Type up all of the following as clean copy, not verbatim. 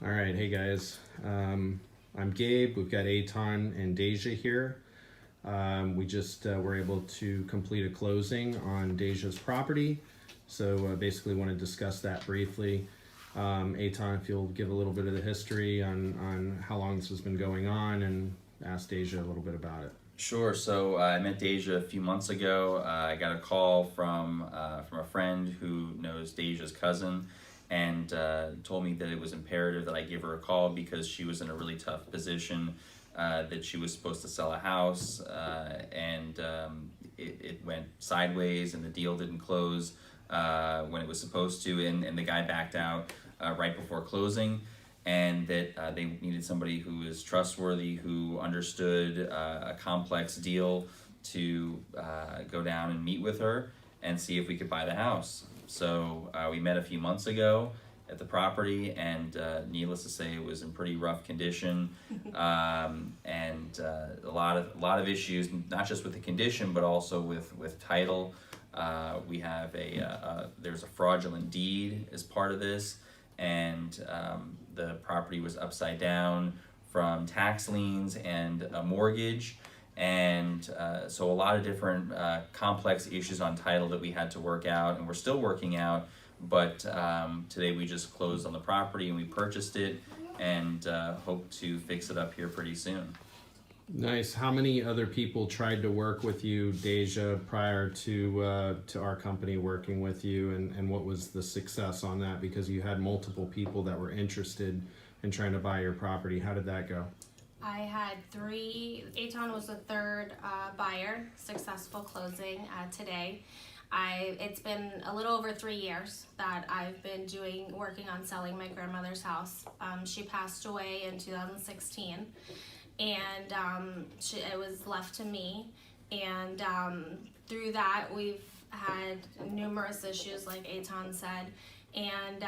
All right, hey guys. I'm Gabe. We've got Aton and Deja here. We just were able to complete a closing on Deja's property. So basically want to discuss that briefly. Aton, if you'll give a little bit of the history on how long this has been going on and ask Deja a little bit about it. Sure. So I met Deja a few months ago. I got a call from a friend who knows Deja's cousin, and told me that it was imperative that I give her a call because she was in a really tough position, that she was supposed to sell a house, and it went sideways, and the deal didn't close when it was supposed to, and the guy backed out right before closing. And that they needed somebody who is trustworthy, who understood a complex deal, to go down and meet with her and see if we could buy the house. So we met a few months ago at the property, and needless to say, it was in pretty rough condition, and a lot of issues, not just with the condition, but also with title. We have there's a fraudulent deed as part of this, and the property was upside down from tax liens and a mortgage, and so a lot of different complex issues on title that we had to work out, and we're still working out, but today we just closed on the property and we purchased it, and hope to fix it up here pretty soon. Nice. How many other people tried to work with you, Deja, prior to our company working with you, and what was the success on that? Because you had multiple people that were interested in trying to buy your property. How did that go? I had three. Aton was the third buyer. Successful closing today. It's been a little over 3 years that I've been working on selling my grandmother's house. She passed away in 2016. And it was left to me, and through that we've had numerous issues, like Aton said, and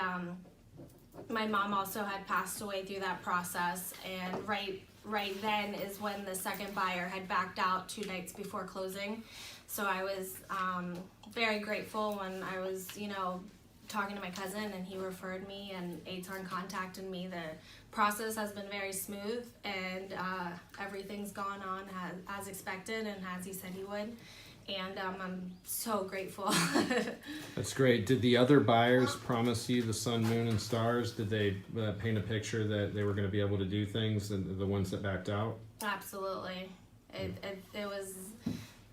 my mom also had passed away through that process, and right then is when the second buyer had backed out 2 nights before closing. So I was very grateful when I was talking to my cousin, and he referred me, and Aton contacted me. The process has been very smooth, and everything's gone on as expected and as he said he would, and I'm so grateful. That's great. Did the other buyers promise you the sun, moon, and stars? Did they paint a picture that they were going to be able to do things, and the ones that backed out? Absolutely. It was...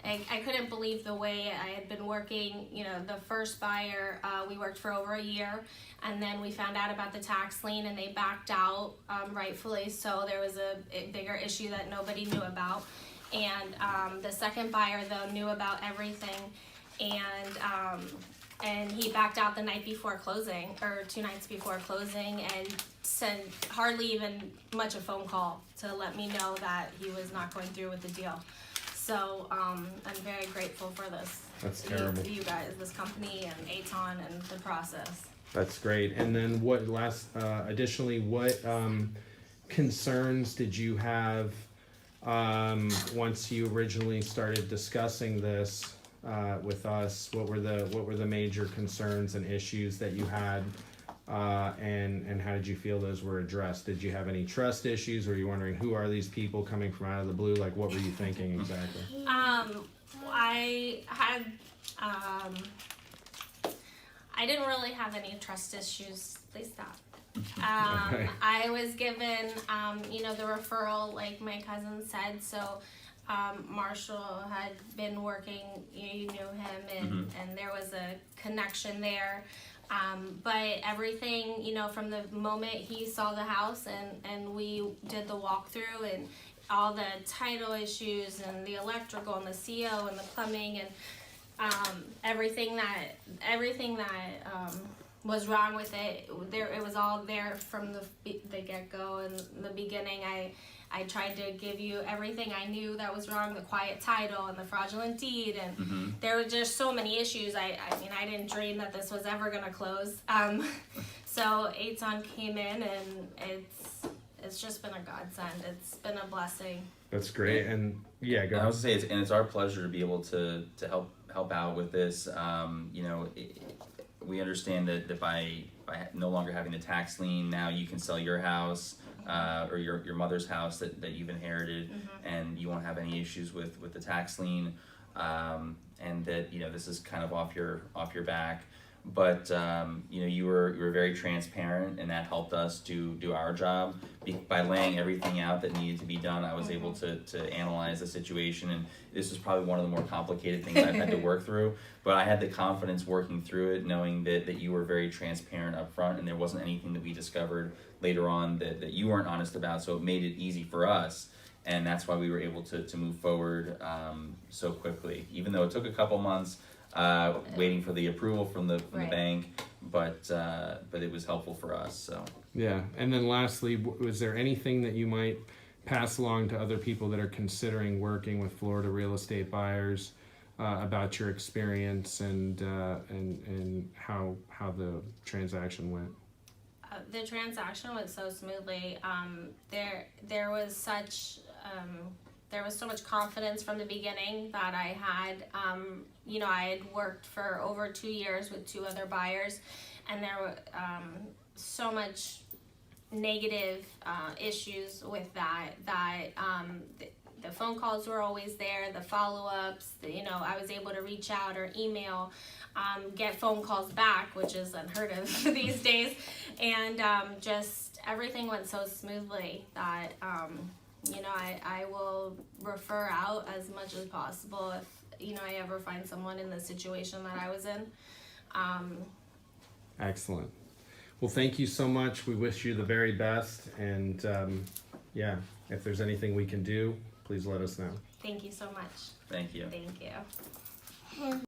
I couldn't believe the way I had been working. The first buyer, we worked for over a year, and then we found out about the tax lien, and they backed out, rightfully so. There was a bigger issue that nobody knew about. And the second buyer, though, knew about everything, and he backed out the night before closing, or 2 nights before closing, and sent hardly even much a phone call to let me know that he was not going through with the deal. So I'm very grateful for this. That's terrible. You guys, this company, and Aton, and the process. That's great. And then additionally, what concerns did you have once you originally started discussing this with us? What were the major concerns and issues that you had? And how did you feel those were addressed? Did you have any trust issues? Were you wondering, who are these people coming from out of the blue? Like, what were you thinking exactly? I didn't really have any trust issues. Please stop. Okay. I was given, the referral, like my cousin said. So Marshall had been working, you knew him, and there was a connection there. But everything, from the moment he saw the house and we did the walkthrough, and all the title issues and the electrical and the CO and the plumbing and everything that was wrong with it, it was all there from the get-go. In the beginning, I tried to give you everything I knew that was wrong, the quiet title and the fraudulent deed, and there were just so many issues. I didn't dream that this was ever going to close. So Aton came in, and it's just been a godsend. It's been a blessing. That's great. And yeah, go ahead. I was gonna say, it's our pleasure to be able to help out with this. We understand that by by no longer having the tax lien, now you can sell your house or your mother's house that you've inherited, and you won't have any issues with the tax lien, and that this is kind of off your back. But you were very transparent, and that helped us do our job. By laying everything out that needed to be done, I was able to analyze the situation, and this was probably one of the more complicated things I've had to work through. But I had the confidence working through it, knowing that you were very transparent up front, and there wasn't anything that we discovered later on that you weren't honest about. So it made it easy for us, and that's why we were able to move forward so quickly, even though it took a couple months. Waiting for the approval from the bank, but it was helpful for us. So yeah. And then lastly, was there anything that you might pass along to other people that are considering working with Florida real estate buyers about your experience and how the transaction went? The transaction went so smoothly. There was so much confidence from the beginning that I had. I had worked for over 2 years with 2 other buyers, and there were so much negative issues with that. The phone calls were always there, the follow-ups. I was able to reach out or email, get phone calls back, which is unheard of these days, and just everything went so smoothly that. I will refer out as much as possible if, I ever find someone in the situation that I was in. Excellent. Well, thank you so much. We wish you the very best. And if there's anything we can do, please let us know. Thank you so much. thank you. Thank you.